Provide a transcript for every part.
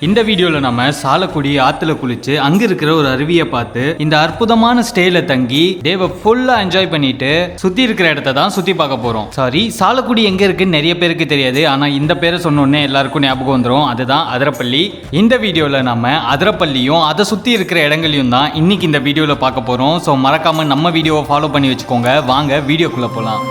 இந்த வீடியோல நம்ம சாலக்குடி ஆத்துல குளிச்சு அங்க இருக்கிற ஒரு அருவியை பார்த்து இந்த அற்புதமான ஸ்டேல தங்கி டேவை ஃபுல்லா என்ஜாய் பண்ணிட்டு சுத்தி இருக்கிற இடத்த தான் சுத்தி பார்க்க போறோம். சாரி, சாலக்குடி எங்க இருக்குன்னு நிறைய பேருக்கு தெரியாது. ஆனா இந்த பேரை சொன்னோடனே எல்லாருக்கும் ஞாபகம் வந்துடும். அதுதான் அதிரப்பள்ளி. இந்த வீடியோல நம்ம அதிரப்பள்ளியும் அதை சுத்தி இருக்கிற இடங்களையும் தான் இன்னைக்கு இந்த வீடியோல பார்க்க போறோம். ஸோ மறக்காம நம்ம வீடியோவை ஃபாலோ பண்ணி வச்சுக்கோங்க. வாங்க வீடியோக்குள்ள போலாம்.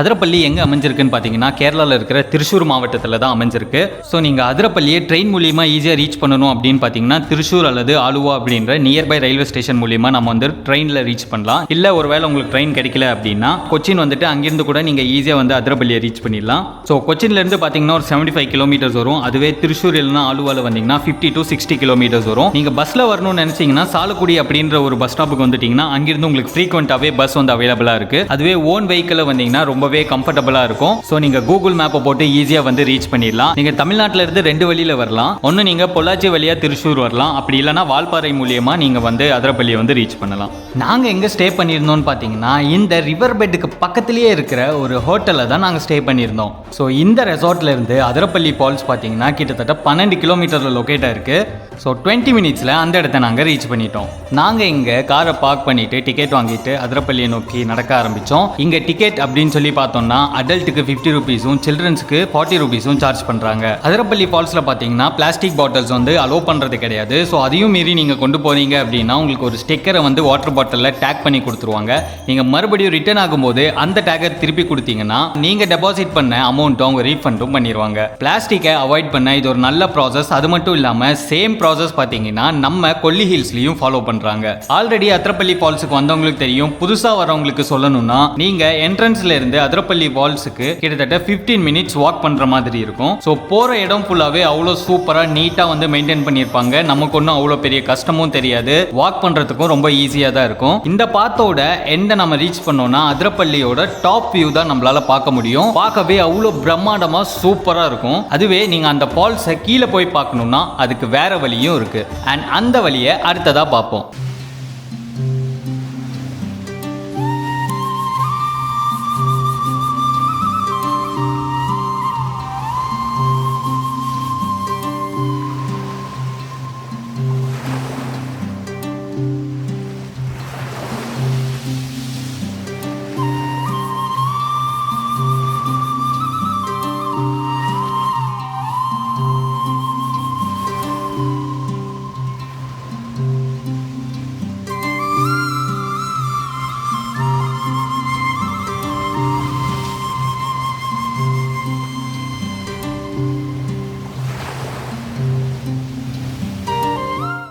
அதிரப்பள்ளி எங்கே அமைஞ்சிருக்குன்னு பார்த்தீங்கன்னா கேரளாவில் இருக்கிற திருச்சூர் மாவட்டத்தில் தான் அமைஞ்சிருக்கு. ஸோ நீங்கள் அதிரப்பள்ளியை ட்ரெயின் மூலியமாக ஈஸியாக ரீச் பண்ணணும் அப்படின்னு பார்த்தீங்கன்னா திருச்சூர் அல்லது ஆலுவா அப்படின்ற நியர்பை ரயில்வே ஸ்டேஷன் மூலியமாக நம்ம வந்து ட்ரெயினில் ரீச் பண்ணலாம். இல்லை ஒருவேளை உங்களுக்கு ட்ரெயின் கிடைக்கல அப்படின்னா கொச்சின் வந்துட்டு அங்கேருந்து கூட நீங்கள் ஈஸியாக வந்து அதிரப்பள்ளியை ரீச் பண்ணிடலாம். ஸோ கொச்சின்லேருந்து பார்த்தீங்கன்னா ஒரு 75 கிலோமீட்டர்ஸ் வரும். அதுவே திருச்சூர் இல்லைனா ஆலுவாவில் வந்தீங்கன்னா 50 to 60 கிலோமீட்டர்ஸ் வரும். நீங்கள் பஸ்ஸில் வரணும்னு நினச்சிங்கன்னா சாலக்குடி அப்படின்ற ஒரு பஸ் ஸ்டாப்புக்கு வந்துட்டிங்கன்னா அங்கேருந்து உங்களுக்கு ஃப்ரீக்வெண்ட்டாகவே பஸ் வந்து அவைலபிளாக இருக்குது. அதுவே ஓன் வெஹிக்கிளில் வந்தீங்கன்னா ரொம்பவே கம்ஃபர்டபுளா இருக்கும். சோ நீங்க கூகுள் மேப்பை போட்டு ஈஸியா வந்து ரீச் பண்ணிடலாம். நீங்க தமிழ்நாட்டில இருந்து 2 வழியில வரலாம். ஒன்னு நீங்க பொள்ளாச்சி வழியா திருச்சூர் வரலாம். அப்படி இல்லைன்னா வால்பாறை மூலியமா நீங்க வந்து அதிரப்பள்ளியை வந்து ரீச் பண்ணலாம். நாங்க எங்க ஸ்டே பண்ணியிருந்தோம்னு பாத்தீங்கன்னா இந்த ரிவர் பெட்டுக்கு பக்கத்திலேயே இருக்கிற ஒரு ஹோட்டல்ல தான் நாங்க ஸ்டே பண்ணியிருந்தோம். ஸோ இந்த ரெசார்ட்ல இருந்து அதிரப்பள்ளி ஃபால்ஸ் பாத்தீங்கன்னா கிட்டத்தட்ட 12 கிலோமீட்டர்ல லொகேட் இருக்கு. ஸோ 20 மினிட்ஸ்ல அந்த இடத்த நாங்க ரீச் பண்ணிட்டோம். நாங்க இங்க காரை பார்க் பண்ணிட்டு டிக்கெட் வாங்கிட்டு அதிரப்பள்ளியை நோக்கி நடக்க ஆரம்பிச்சோம். இங்க டிக்கெட் அப்படின்னு சொல்லி பார்த்தோம்னா அடல்ட்டுக்கு 50 ரூபீஸும் சில்ட்ரன்ஸுக்கு 40 ரூபீஸும் சார்ஜ் பண்றாங்க. அதிரப்பள்ளி ஃபால்ஸ்ல பாத்தீங்கன்னா பிளாஸ்டிக் பாட்டில்ஸ் வந்து அலோ பண்றது கிடையாது. ஸோ அதையும் மீறி நீங்க கொண்டு போறீங்க அப்படின்னா உங்களுக்கு ஒரு ஸ்டிக்கரை வந்து வாட்டர் பாட்டில்ல டேக் பண்ணி கொடுத்துருவாங்க. நீங்க மறுபடியும் ரிட்டர்ன் ஆகும்போது அந்த டேக்கை திருப்பி கொடுத்தீங்கன்னா நீங்க டெபாசிட் பண்ண அமௌண்ட்டும் அவங்க ரீஃபண்டும் பண்ணிடுவாங்க. பிளாஸ்டிக்கை அவாய்ட் பண்ண இது ஒரு நல்ல ப்ராசஸ். அது மட்டும் இல்லாம சேம் ப்ராசஸ் பாத்தீங்கன்னா நம்ம கொல்லி ஹில்ஸ்லயும் ஃபாலோ பண்றாங்க. ஆல்ரெடி அதிரப்பள்ளி ஃபால்ஸுக்கு வந்தவங்களுக்கு தெரியும். புதுசா வரவங்களுக்கு சொல்லணும்னா நீங்க என்ட்ரன்ஸ்ல இருந்து அதிரப்பள்ளி ஃபால்ஸுக்கு கிட்டத்தட்ட 15 மினிட்ஸ் வாக் பண்ற மாதிரி இருக்கும். ஸோ போற இடம் ஃபுல்லாவே அவ்வளோ சூப்பரா நீட்டா வந்து மெயின்டைன் பண்ணியிருப்பாங்க. நமக்கு ஒன்றும் அவ்வளோ பெரிய கஷ்டமும் தெரியாது. வாக் பண்றதுக்கும் ரொம்ப ஈஸியா தான் இருக்கும். இந்த பாத்தோட எண்டை நம்ம ரீச் பண்ணோம்னா அதிரப்பள்ளியோட டாப் வியூ தான் நம்மளால பார்க்க முடியும். பார்க்கவே அவ்வளோ பிரம்மாண்டமா சூப்பரா இருக்கும். அதுவே நீங்க அந்த ஃபால்ஸை கீழே போய் பார்க்கணும்னா அதுக்கு வேற வழியும் இருக்கு. அண்ட் அந்த வழியை அடுத்ததா பார்ப்போம்.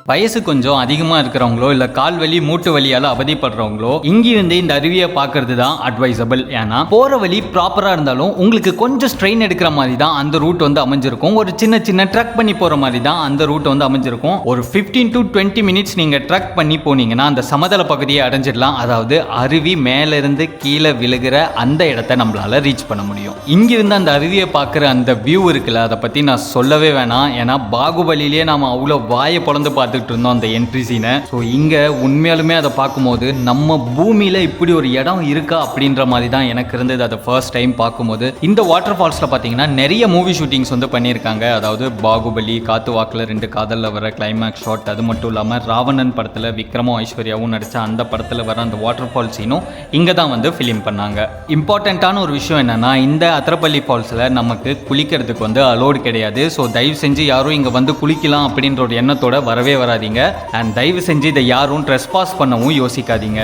வயசு கொஞ்சம் அதிகமாக இருக்கிறவங்களோ இல்லை கால் வலி மூட்டு வலியால் அவதிப்படுறவங்களோ இங்கிருந்து இந்த அருவியை பார்க்கறது தான் அட்வைசபிள். ஏன்னா போகிற வழி ப்ராப்பராக இருந்தாலும் உங்களுக்கு கொஞ்சம் ஸ்ட்ரெயின் எடுக்கிற மாதிரி தான் அந்த ரூட் வந்து அமைஞ்சிருக்கும். ஒரு சின்ன சின்ன ட்ரக் பண்ணி போகிற மாதிரி தான் அந்த ரூட் வந்து அமைஞ்சிருக்கும். ஒரு 15 to 20 மினிட்ஸ் நீங்கள் ட்ரக் பண்ணி போனீங்கன்னா அந்த சமதள பகுதியை அடைஞ்சிடலாம். அதாவது அருவி மேலேருந்து கீழே விழுகிற அந்த இடத்த நம்மளால ரீச் பண்ண முடியும். இங்கிருந்து அந்த அருவியை பார்க்குற அந்த வியூ இருக்குல்ல, அதை பற்றி நான் சொல்லவே வேணாம். ஏன்னா பாகுபலியிலேயே நாம் அவ்வளோ வாயை பொழந்து பார்த்துக்கிட்டு இருந்தோம் அந்த என்ட்ரி சீனை. ஸோ இங்கே உண்மையாலுமே அதை பார்க்கும்போது நம்ம பூமியில் இப்படி ஒரு இடம் இருக்கா அப்படின்ற மாதிரி தான் எனக்கு இருந்தது அதை ஃபர்ஸ்ட் டைம் பார்க்கும்போது. இந்த வாட்டர் ஃபால்ஸில் பார்த்தீங்கன்னா நிறைய மூவி ஷூட்டிங்ஸ் வந்து பண்ணியிருக்காங்க. அதாவது பாகுபலி, காத்து வாக்கில் 2 காதலில் வர கிளைமேக்ஸ் ஷாட், அது மட்டும் இல்லாமல் ராவணன் படத்தில் விக்ரமும் ஐஸ்வர்யாவும் நடித்த அந்த படத்தில் வர அந்த வாட்டர் ஃபால் சீனும் இங்கே தான் வந்து ஃபிலிம் பண்ணாங்க. இம்பார்ட்டண்ட்டான ஒரு விஷயம் என்னன்னா, இந்த அதிரப்பள்ளி ஃபால்ஸில் நமக்கு குளிக்கிறதுக்கு வந்து அலோடு கிடையாது. ஸோ தயவு செஞ்சு யாரும் இங்கே வந்து குளிக்கலாம் அப்படின்ற ஒரு எண்ணத்தோட வரவே வராதீங்க. அண்ட் தயவு செஞ்சு இதை யாரும் ட்ரெஸ்பாஸ் பண்ணவும் யோசிக்காதீங்க.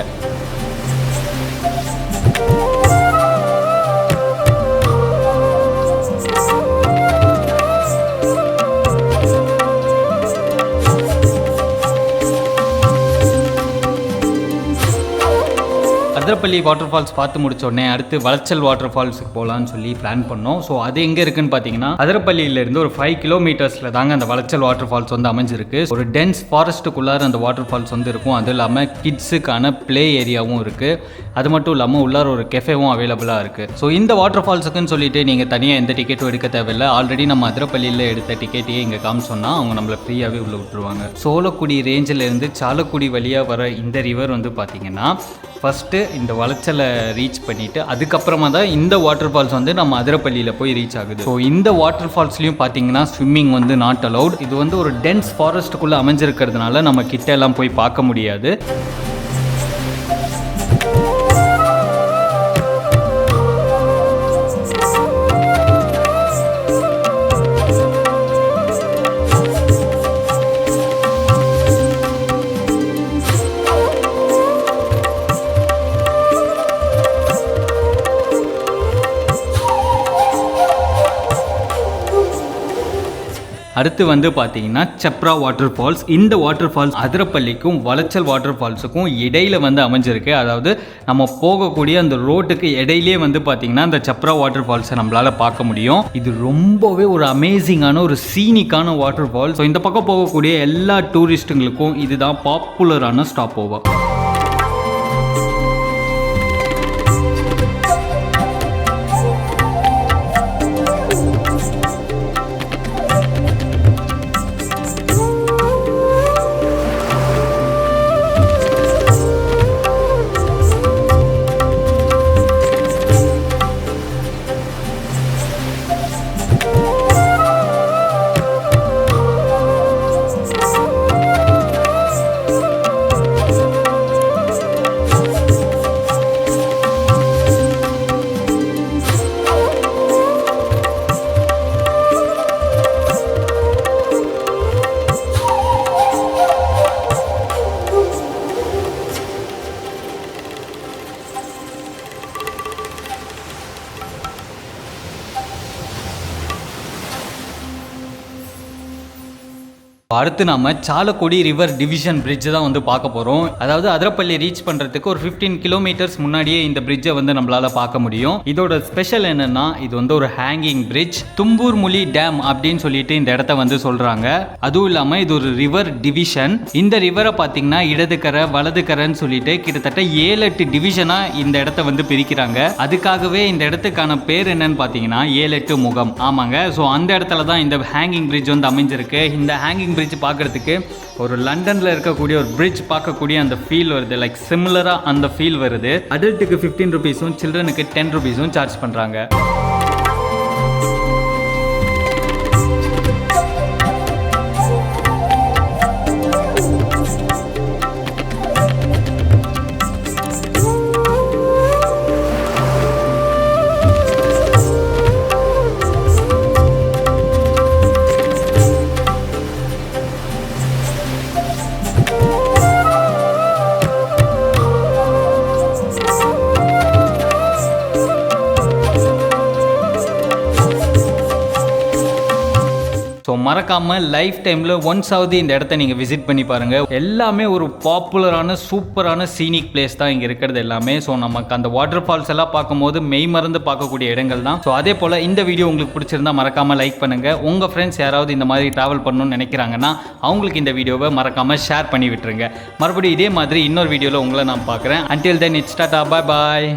அதிரப்பள்ளி வாட்டர் ஃபால்ஸ் பார்த்து முடிச்ச உடனே அடுத்து வளச்சல் வாட்டர் ஃபால்ஸுக்கு போகலான்னு சொல்லி பிளான் பண்ணோம். ஸோ அது எங்கே இருக்குன்னு பார்த்தீங்கன்னா அதிரப்பள்ளியிலேருந்து ஒரு 5 கிலோமீட்டர்ஸில் தாங்க அந்த வளச்சல் வாட்டர் ஃபால்ஸ் வந்து அமைஞ்சிருக்கு. ஒரு டென்ஸ் ஃபாரஸ்ட்டுக்குள்ளார அந்த வாட்டர் ஃபால்ஸ் வந்து இருக்கும். அதுவும் இல்லாமல் கிட்ஸுக்கான ப்ளே ஏரியாவும் இருக்குது. அது மட்டும் இல்லாமல் உள்ளார ஒரு கெஃபேவும் அவைலபிளாக இருக்குது. ஸோ இந்த வாட்டர் ஃபால்ஸுக்குன்னு சொல்லிட்டு நீங்கள் தனியாக எந்த டிக்கெட்டும் எடுக்க தேவையில்லை. ஆல்ரெடி நம்ம அதிரப்பள்ளியில் எடுத்த டிக்கெட்டையே இங்கே காமிச்சோன்னா அவங்க நம்மளை ஃப்ரீயாகவே உள்ளே விட்டுருவாங்க. சோளக்குடி ரேஞ்சிலேருந்து சாலக்குடி வழியாக வர இந்த ரிவர் வந்து பார்த்திங்கன்னா ஃபஸ்ட்டு இந்த வளச்சலை ரீச் பண்ணிவிட்டு அதுக்கப்புறமா தான் இந்த வாட்டர் ஃபால்ஸ் வந்து நம்ம அதிரப்பள்ளியில் போய் ரீச் ஆகுது. ஸோ இந்த வாட்டர் ஃபால்ஸ்லையும் பார்த்தீங்கன்னா ஸ்விம்மிங் வந்து நாட் அலவுட். இது வந்து ஒரு டென்ஸ் ஃபாரஸ்ட்டுக்குள்ளே அமைஞ்சிருக்கிறதுனால நம்ம கிட்ட எல்லாம் போய் பார்க்க முடியாது. அடுத்து வந்து பார்த்தீங்கன்னா சப்ரா வாட்டர் ஃபால்ஸ். இந்த வாட்டர் ஃபால்ஸ் அதிரப்பள்ளிக்கும் வளச்சல் வாட்டர் ஃபால்ஸுக்கும் இடையில வந்து அமைஞ்சிருக்கு. அதாவது நம்ம போகக்கூடிய அந்த ரோட்டுக்கு இடையிலே வந்து பார்த்தீங்கன்னா அந்த சப்ரா வாட்டர் ஃபால்ஸை நம்மளால் பார்க்க முடியும். இது ரொம்பவே ஒரு அமேசிங்கான ஒரு சீனிக்கான வாட்டர் ஃபால்ஸ். ஸோ இந்த பக்கம் போகக்கூடிய எல்லா டூரிஸ்ட்டுங்களுக்கும் இதுதான் பாப்புலரான ஸ்டாப் ஓவர். அடுத்து நம்ம சாலக்குடி ரிவர் டிவிஷன் பிரிட்ஜ் தான் வந்து பார்க்க போகிறோம். அதாவது அதிரப்பள்ளி ரீச் பண்ணுறதுக்கு ஒரு 15 கிலோமீட்டர்ஸ் முன்னாடியே இந்த பிரிட்ஜை வந்து நம்மளால் பார்க்க முடியும். இதோட ஸ்பெஷல் என்னன்னா இது வந்து ஒரு hanging bridge. Thumbur Muli dam அப்படின்னு சொல்லிட்டு இந்த இடத்த வந்து சொல்கிறாங்க. அதுவும் இல்லாமல் இது ஒரு ரிவர் டிவிஷன். இந்த ரிவரை பார்த்தீங்கன்னா இடதுக்கரை வலதுக்கரைன்னு சொல்லிட்டு கிட்டத்தட்ட 7-8 டிவிஷனாக இந்த இடத்த வந்து பிரிக்கிறாங்க. அதுக்காகவே இந்த இடத்துக்கான பேர் என்னன்னு பார்த்தீங்கன்னா 7-8 முகம். ஆமாங்க. ஸோ அந்த இடத்துல தான் இந்த ஹேங்கிங் பிரிட்ஜ் வந்து அமைஞ்சிருக்கு. இந்த ஹேங்கிங் பிரிட்ஜ் பார்க்கறதுக்கு ஒரு லண்டனில் இருக்கக்கூடிய ஒரு பிரிட்ஜ் பார்க்கக்கூடிய அந்த ஃபீல் வருது. லைக் சிமிலராக அந்த ஃபீல் வருது. அடல்ட்டுக்கு 15 ருபீஸும் சில்ட்ரனுக்கு 10 ருபீஸும் சார்ஜ் பண்ணுறாங்க. ஸோ மறக்காமல் லைஃப் டைமில் ஒன்ஸாவது இந்த இடத்த நீங்கள் விசிட் பண்ணி பாருங்கள். எல்லாமே ஒரு பாப்புலரான சூப்பரான சீனிக் பிளேஸ் தான் இங்கே இருக்கிறது எல்லாமே. ஸோ நமக்கு அந்த வாட்டர் ஃபால்ஸ் எல்லாம் பார்க்கும்போது மெய் மறந்து பார்க்கக்கூடிய இடங்கள் தான். ஸோ அதே போல் இந்த வீடியோ உங்களுக்கு பிடிச்சிருந்தா மறக்காமல் லைக் பண்ணுங்கள். உங்கள் ஃப்ரெண்ட்ஸ் யாராவது இந்த மாதிரி ட்ராவல் பண்ணணும்னு நினைக்கிறாங்கன்னா அவங்களுக்கு இந்த வீடியோவை மறக்காமல் ஷேர் பண்ணி விட்டுருங்க. மறுபடியும் இதே மாதிரி இன்னொரு வீடியோவில் உங்களை நான் பார்க்குறேன். Until then it's Tata, bye bye.